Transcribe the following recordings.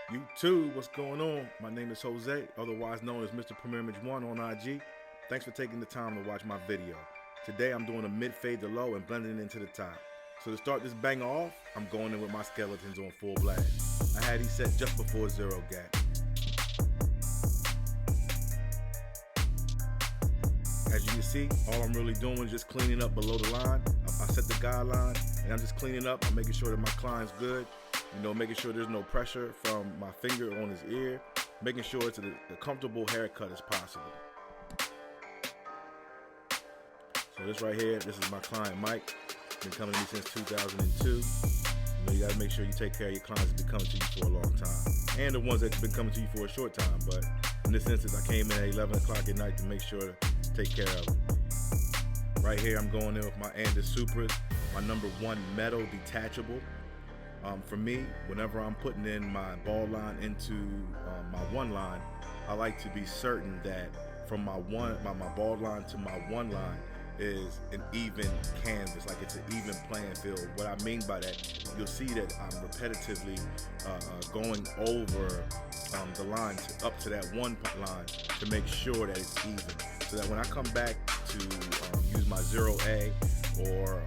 YouTube, what's going on? My name is Jose, otherwise known as Mr. Premier Image 1 on IG. Thanks for taking the time to watch my video. Today I'm doing a mid-fade to low and blending it into the top. So to start this banger off, I'm going in with my skeletons on full blast. I had these set just before zero gap. As you can see, all I'm really doing is just cleaning up below the line. I set the guideline and I'm just cleaning up. I'm making sure that my client's good. Making sure there's no pressure from my finger on his ear, making sure it's a comfortable haircut as possible. So this right here, this is my client Mike. Been coming to me since 2002. You gotta make sure you take care of your clients that's been coming to you for a long time, and the ones that's been coming to you for a short time. But in this instance, I came in at 11 o'clock at night to make sure to take care of them. Right here, I'm going in with my Andis Supras, my #1 metal detachable. For me, whenever I'm putting in my ball line into my one line, I like to be certain that from my ball line to my one line is an even canvas, like it's an even playing field. What I mean by that, you'll see that I'm repetitively going over the line up to that one line to make sure that it's even, so that when I come back to use my 0A or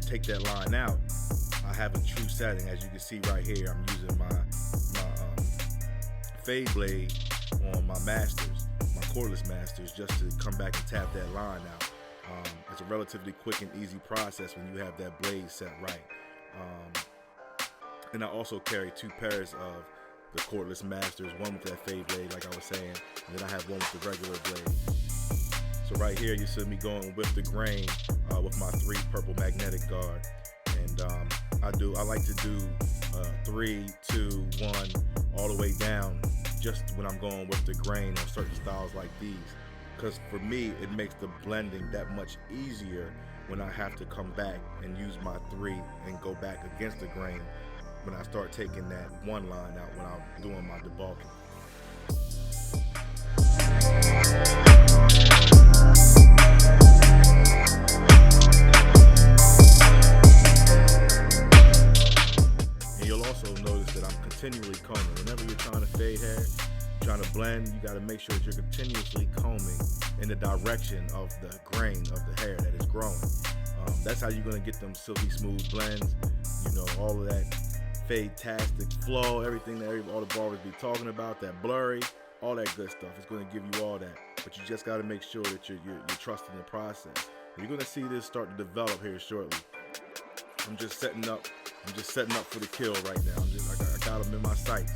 take that line out, I have a true setting. As you can see right here, I'm using my fade blade on my masters, my cordless masters, just to come back and tap that line out. It's a relatively quick and easy process when you have that blade set right. And I also carry 2 pairs of the cordless masters, one with that fade blade like I was saying, and then I have one with the regular blade. So right here you see me going with the grain with my 3 purple magnetic guard. And I like to do 3, 2, 1 all the way down just when I'm going with the grain on certain styles like these, because for me it makes the blending that much easier when I have to come back and use my 3 and go back against the grain when I start taking that one line out when I'm doing my debulking. Continually combing. Whenever you're trying to fade hair, trying to blend, you got to make sure that you're continuously combing in the direction of the grain of the hair that is growing. That's how you're going to get them silky smooth blends, all of that fade-tastic flow, everything that all the barbers be talking about, that blurry, all that good stuff. It's going to give you all that, but you just got to make sure that you're trusting the process. You're going to see this start to develop here shortly. I'm just setting up for the kill right now. I got them in my sights.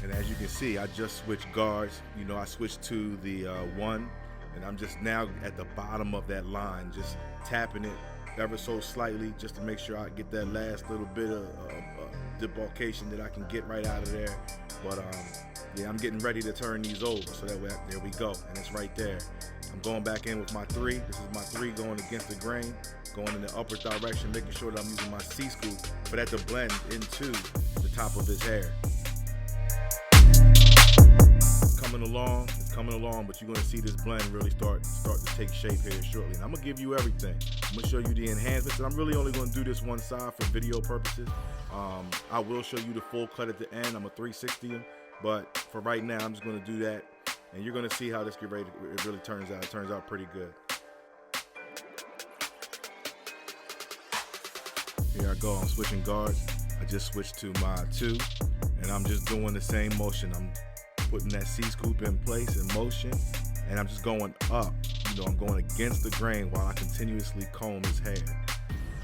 And as you can see, I just switched guards. I switched to the 1, and I'm just now at the bottom of that line, just tapping it ever so slightly just to make sure I get that last little bit of debulkation that I can get right out of there. But yeah, I'm getting ready to turn these over, so that way, there we go, and it's right there. I'm going back in with my 3. This is my 3 going against the grain, going in the upward direction, making sure that I'm using my C-scoop for that to blend into the top of his hair. It's coming along, but you're gonna see this blend really start to take shape here shortly. And I'm gonna give you everything. I'm gonna show you the enhancements, and I'm really only gonna do this one side for video purposes. I will show you the full cut at the end. I'm a 360 him, but for right now, I'm just gonna do that, and you're gonna see how this it really turns out. It turns out pretty good. Here I go. I'm switching guards. I just switched to my 2, and I'm just doing the same motion. I'm putting that C-scoop in place in motion, and I'm just going up. I'm going against the grain while I continuously comb his hair.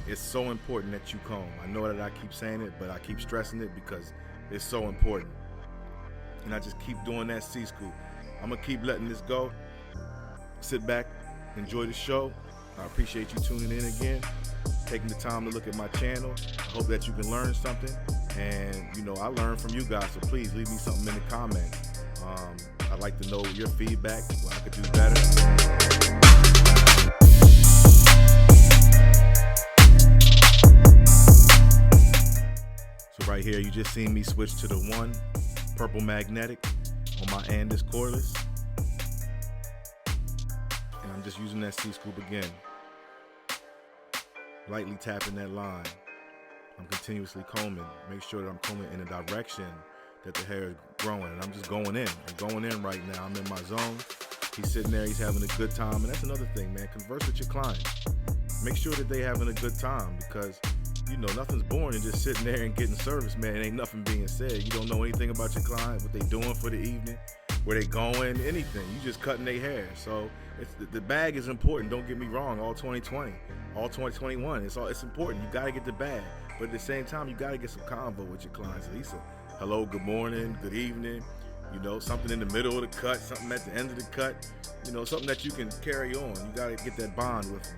It's so important that you comb. I know that I keep saying it, but I keep stressing it because it's so important. And I just keep doing that C-scoop. I'm gonna keep letting this go. Sit back, enjoy the show. I appreciate you tuning in again, taking the time to look at my channel. I hope that you can learn something, and I learn from you guys, so please leave me something in the comments. I'd like to know your feedback, what I could do better. So right here, you just seen me switch to the 1 purple magnetic on my Andis cordless. just using that C-scoop again. Lightly tapping that line. I'm continuously combing. Make sure that I'm combing in a direction that the hair is growing. And I'm just going in. I'm going in right now. I'm in my zone. He's sitting there. He's having a good time. And that's another thing, man. Converse with your client. Make sure that they having a good time, because, you know, nothing's boring in just sitting there and getting service, man. Ain't nothing being said. You don't know anything about your client, what they doing for the evening, where they going, anything. You just cutting their hair. So the bag is important. Don't get me wrong. All 2020, all 2021, it's important. You got to get the bag. But at the same time, you got to get some convo with your clients. At least a hello, good morning, good evening. You know, something in the middle of the cut, something at the end of the cut. You know, something that you can carry on. You got to get that bond with them.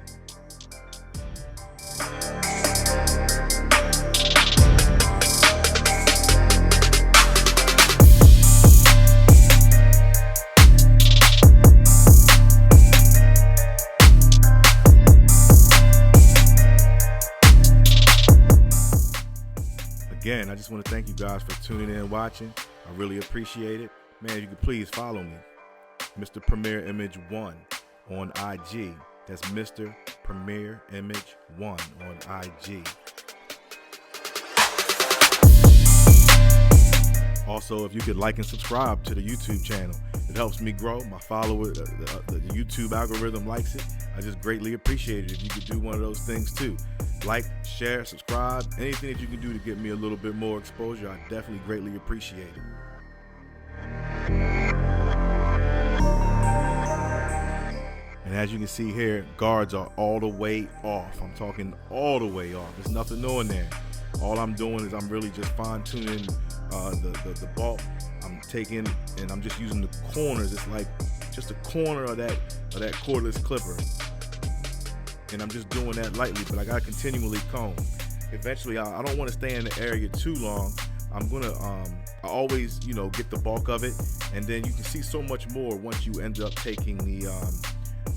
Again, I just want to thank you guys for tuning in and watching. I really appreciate it. Man, if you could please follow me, Mr. Premier Image 1 on IG. That's Mr. Premier Image 1 on IG. Also, if you could like and subscribe to the YouTube channel, it helps me grow. My follower, the YouTube algorithm likes it. I just greatly appreciate it if you could do one of those things too. Like, share, subscribe, anything that you can do to get me a little bit more exposure, I definitely greatly appreciate it. And as you can see here, guards are all the way off. I'm talking all the way off. There's nothing new in there. All I'm doing is I'm really just fine-tuning the bulk. I'm taking and I'm just using the corners. It's like just a corner of that cordless clipper. And I'm just doing that lightly, but I gotta continually comb. Eventually, I don't want to stay in the area too long. I'm gonna I always, you know, get the bulk of it, and then you can see so much more once you end up taking the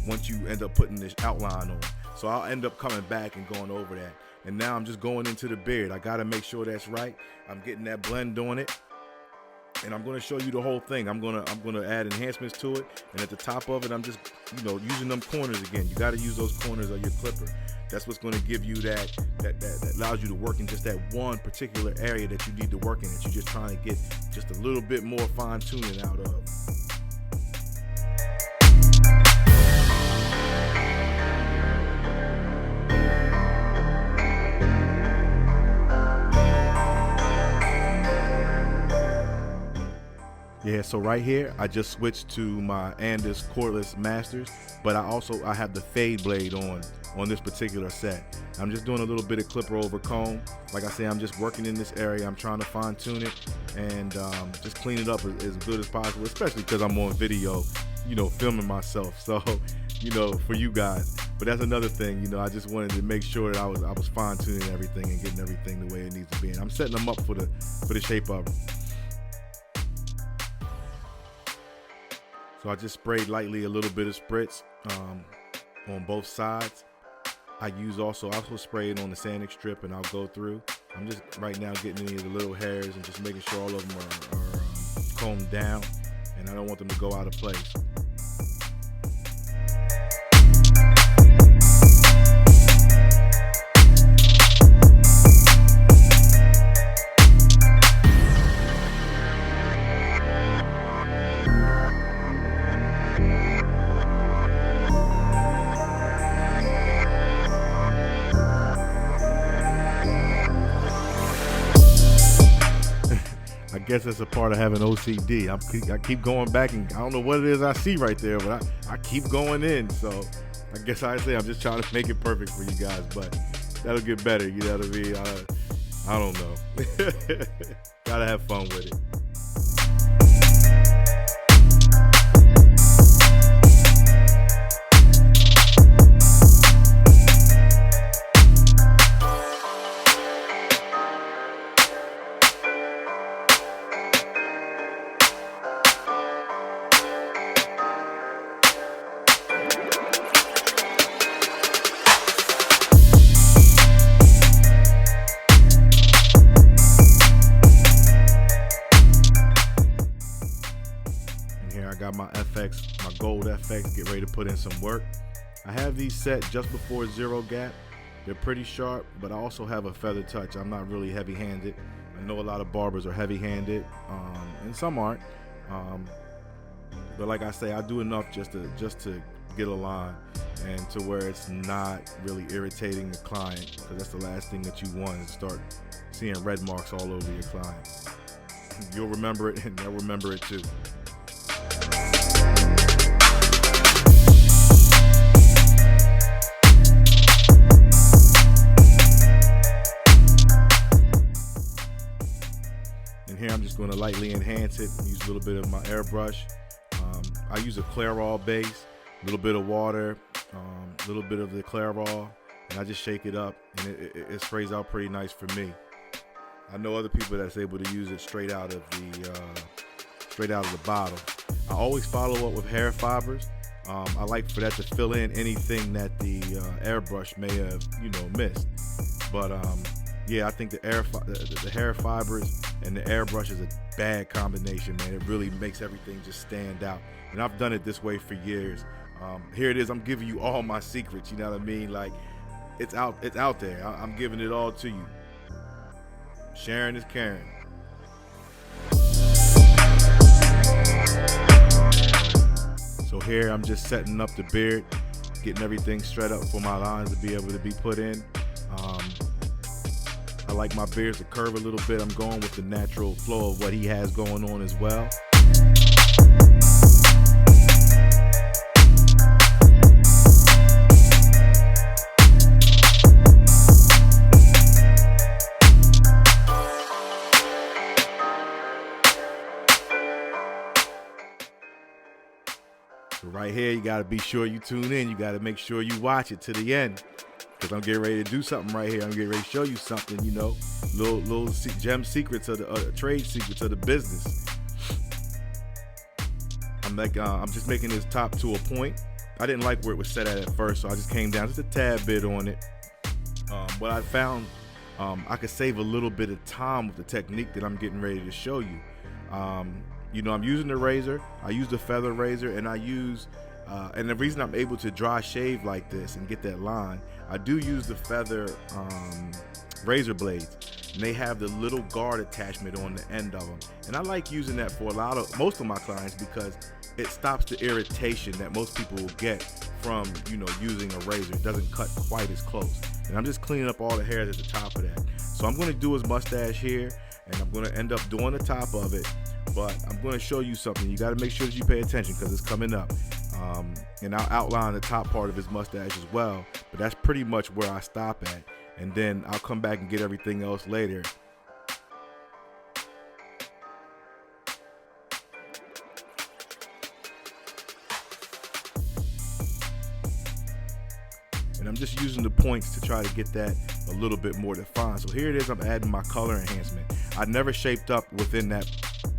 once you end up putting this outline on. So I'll end up coming back and going over that. And now I'm just going into the beard. I gotta make sure that's right. I'm getting that blend on it. And I'm going to show you the whole thing. I'm going to add enhancements to it, and at the top of it, I'm just, you know, using them corners again. You got to use those corners of your clipper. That's what's going to give you that allows you to work in just that one particular area that you need to work in, that you're just trying to get just a little bit more fine tuning out of. Yeah, so right here, I just switched to my Andis cordless masters, but I have the fade blade on this particular set. I'm just doing a little bit of clipper over comb. Like I say, I'm just working in this area. I'm trying to fine tune it and just clean it up as good as possible, especially because I'm on video, you know, filming myself. So, you know, for you guys. But that's another thing, you know, I just wanted to make sure that I was fine tuning everything and getting everything the way it needs to be. And I'm setting them up for the shape of them. So I just sprayed lightly a little bit of spritz on both sides. I also spray it on the sanding strip, and I'll go through. I'm just right now getting any of the little hairs and just making sure all of them are combed down, and I don't want them to go out of place. I guess that's a part of having OCD. I keep going back, and I don't know what it is I see right there, but I keep going in. So I guess I say I'm just trying to make it perfect for you guys, but that'll get better. You know what I mean? I don't know. Gotta have fun with it. gold FX, get ready to put in some work. I have these set just before zero gap. They're pretty sharp, but I also have a feather touch. I'm not really heavy-handed. I know a lot of barbers are heavy-handed, and some aren't. But like I say, I do enough just to get a line and to where it's not really irritating the client, because that's the last thing that you want, is start seeing red marks all over your client. You'll remember it, and they'll remember it too. And here I'm just going to lightly enhance it. Use a little bit of my airbrush. I use a Clairol base, a little bit of water, a little bit of the Clairol, and I just shake it up, and it sprays out pretty nice for me. I know other people that's able to use it straight out of the bottle. I always follow up with hair fibers. I like for that to fill in anything that the airbrush may have, missed. But yeah, I think the hair fibers and the airbrush is a bad combination, man. It really makes everything just stand out. And I've done it this way for years. Here it is. I'm giving you all my secrets. You know what I mean? Like, it's out there. I'm giving it all to you. Sharing is caring. So here I'm just setting up the beard, getting everything straight up for my lines to be able to be put in. I like my beards to curve a little bit. I'm going with the natural flow of what he has going on as well. So right here, you got to be sure you tune in. You got to make sure you watch it to the end, because I'm getting ready to do something right here. I'm getting ready to show you something, little gem secrets of the trade secrets of the business. I'm just making this top to a point. I didn't like where it was set at first, so I just came down just a tad bit on it. What I found, I could save a little bit of time with the technique that I'm getting ready to show you. I'm using the razor. I use the feather razor, and I use, and the reason I'm able to dry shave like this and get that line, I do use the feather razor blades, and they have the little guard attachment on the end of them. And I like using that for most of my clients, because it stops the irritation that most people will get from, using a razor. It doesn't cut quite as close. And I'm just cleaning up all the hairs at the top of that. So I'm going to do his mustache here, and I'm going to end up doing the top of it. But I'm going to show you something. You got to make sure that you pay attention, because it's coming up. And I'll outline the top part of his mustache as well. But that's pretty much where I stop at. And then I'll come back and get everything else later. And I'm just using the points to try to get that a little bit more defined. So here it is. I'm adding my color enhancement. I never shaped up within that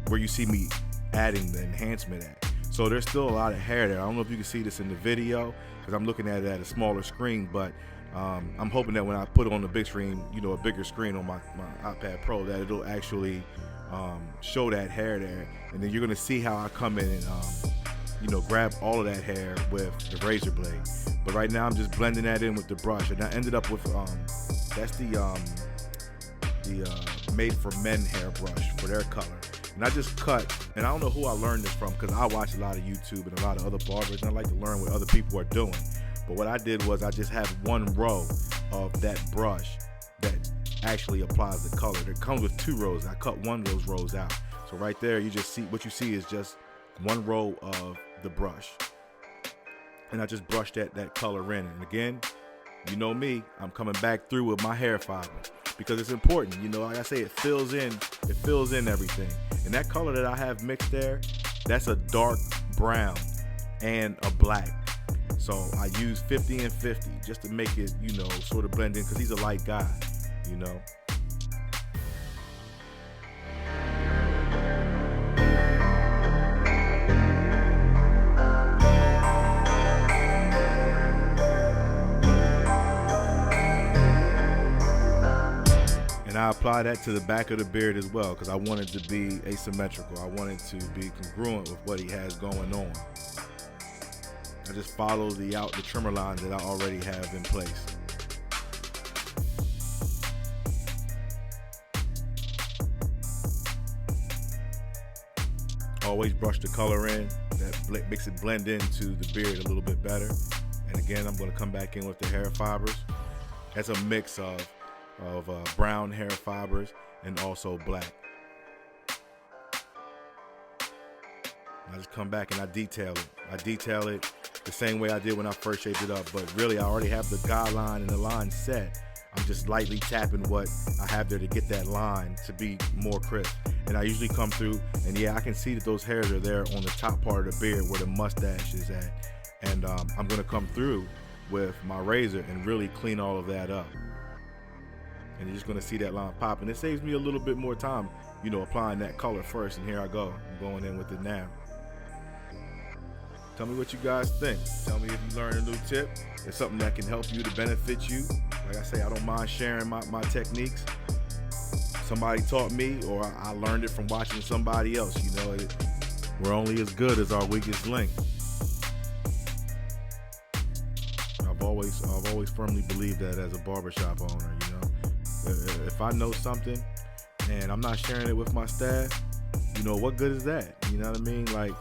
where you see me adding the enhancement at. So there's still a lot of hair there. I don't know if you can see this in the video, because I'm looking at it at a smaller screen, but I'm hoping that when I put it on the big screen, a bigger screen on my iPad Pro, that it'll actually show that hair there. And then you're gonna see how I come in and grab all of that hair with the razor blade. But right now I'm just blending that in with the brush, and I ended up with that's the Made for Men hairbrush for their color. And I just cut, and I don't know who I learned this from, because I watch a lot of YouTube and a lot of other barbers, and I like to learn what other people are doing. But what I did was I just have one row of that brush that actually applies the color. It comes with 2 rows. I cut one of those rows out. So right there, you just see, what you see is just one row of the brush. And I just brushed that color in. And again, you know me, I'm coming back through with my hair fiber, because it's important. Like I say, it fills in everything. And that color that I have mixed there, that's a dark brown and a black. So I use 50 and 50 just to make it, sort of blend in, because he's a light guy, And I apply that to the back of the beard as well, because I want it to be asymmetrical. I want it to be congruent with what he has going on. just follow the trimmer lines that I already have in place. Always brush the color in. That makes it blend into the beard a little bit better. And again, I'm going to come back in with the hair fibers. That's a mix of brown hair fibers and also black. I just come back and I detail it. I detail it the same way I did when I first shaped it up, but really I already have the guideline and the line set. I'm just lightly tapping what I have there to get that line to be more crisp. And I usually come through, and yeah, I can see that those hairs are there on the top part of the beard where the mustache is at. And I'm gonna come through with my razor and really clean all of that up. And you're just gonna see that line pop, and it saves me a little bit more time, you know, applying that color first. And here I go, I'm going in with it now. Tell me what you guys think. Tell me if you learned a new tip. It's something that can help you, to benefit you. Like I say, I don't mind sharing my techniques. Somebody taught me, or I learned it from watching somebody else. You know, we're only as good as our weakest link. I've always firmly believed that as a barbershop owner. You know, if I know something and I'm not sharing it with my staff, you know, what good is that? You know what I mean? Like,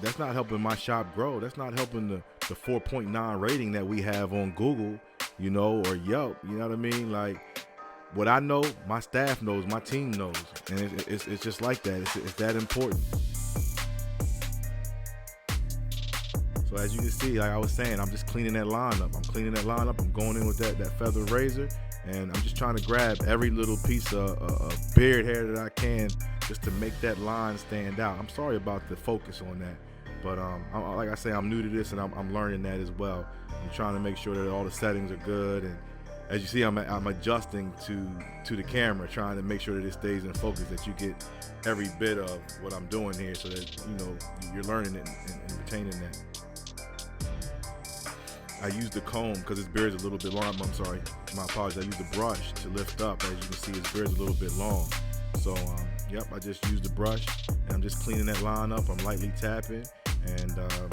that's not helping my shop grow. That's not helping the 4.9 rating that we have on Google, you know, or Yelp. You know what I mean? Like, what I know, my staff knows, my team knows, and it's just like that. It's that important. So as you can see, like I was saying, I'm just cleaning that line up. I'm cleaning that line up. I'm going in with that feather razor, and I'm just trying to grab every little piece of beard hair that I can, just to make that line stand out. I'm sorry about the focus on that, but like I say, I'm new to this, and I'm learning that as well. I'm trying to make sure that all the settings are good, and as you see, I'm adjusting to the camera, trying to make sure that it stays in focus, that you get every bit of what I'm doing here, so that, you know, you're learning it and retaining that. I use the comb because his beard's a little bit long. I'm sorry, my apologies. I use the brush to lift up. As you can see, his beard's a little bit long. So, yep, I just use the brush, and I'm just cleaning that line up. I'm lightly tapping, and I'm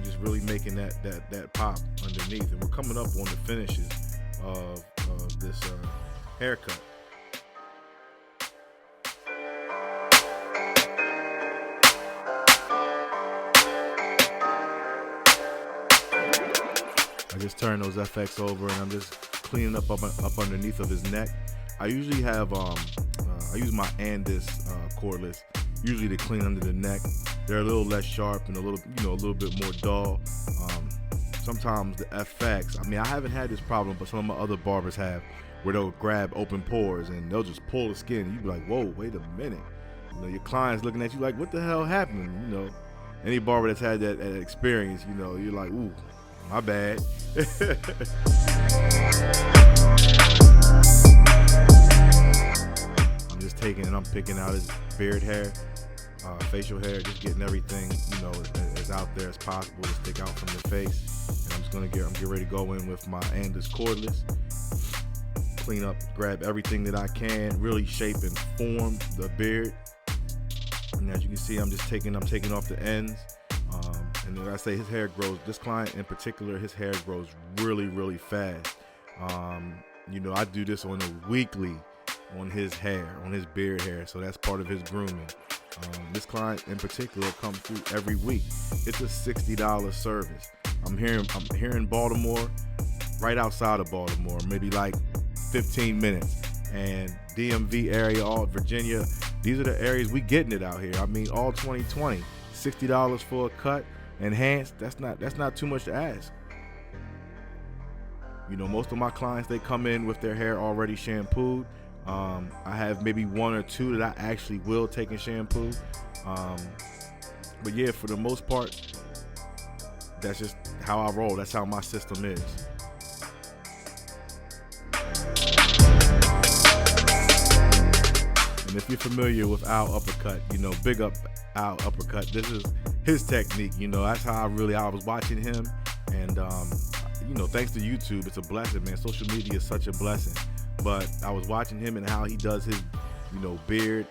just really making that pop underneath. And we're coming up on the finishes of this haircut. I just turn those FX over, and I'm just cleaning up underneath of his neck. I usually have I use my Andis cordless, usually to clean under the neck. They're a little less sharp and a little bit more dull. Sometimes the FX, I mean, I haven't had this problem, but some of my other barbers have, where they'll grab open pores and they'll just pull the skin. You be like, whoa, wait a minute. You know, your client's looking at you like, what the hell happened? You know, any barber that's had that experience, you know, you're like, ooh, my bad. I'm just taking and I'm picking out his beard hair, facial hair, just getting everything, you know, as out there as possible to stick out from the face. And I'm just gonna get ready to go in with my Andis cordless, clean up, grab everything that I can, really shape and form the beard. And as you can see, I'm taking off the ends. And like I say, his hair grows, this client in particular, his hair grows really, really fast. You know, I do this on a weekly on his hair, on his beard hair, so that's part of his grooming. This client in particular comes through every week. It's a $60 service. I'm here in Baltimore, right outside of Baltimore, maybe like 15 minutes. And DMV area, all Virginia, these are the areas we getting it out here. I mean, all 2020, $60 for a cut, enhanced. That's not too much to ask. You know, most of my clients, they come in with their hair already shampooed. I have maybe one or two that I actually will take and shampoo. But yeah, for the most part, that's just how I roll. That's how my system is. And if you're familiar with Al Uppercut, you know, big up Al Uppercut. This is his technique. You know, that's how I was watching him. And, you know, thanks to YouTube, it's a blessing, man. Social media is such a blessing. But I was watching him and how he does his, you know, beard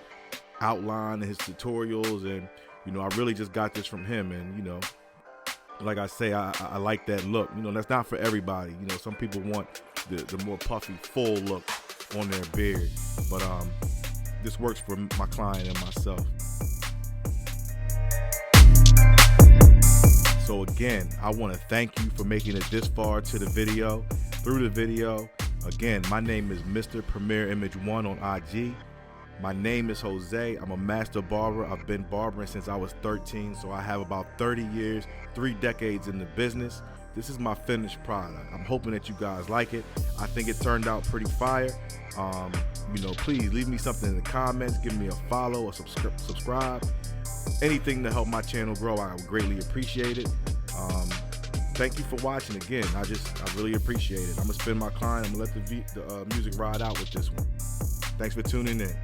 outline and his tutorials. And, you know, I really just got this from him. And, you know, like I say, I like that look. You know, that's not for everybody. You know, some people want the more puffy, full look on their beard. But this works for my client and myself. So again, I want to thank you for making it this far to the video, through the video. Again, my name is Mr. Premier Image 1 on IG. My name is Jose. I'm a master barber. I've been barbering since I was 13, so I have about 30 years, 3 decades in the business. This is my finished product. I'm hoping that you guys like it. I think it turned out pretty fire. You know, please leave me something in the comments. Give me a follow, a subscribe. Anything to help my channel grow, I would greatly appreciate it. Thank you for watching again. I really appreciate it. I'm gonna spin my client. I'm gonna let the music ride out with this one. Thanks for tuning in.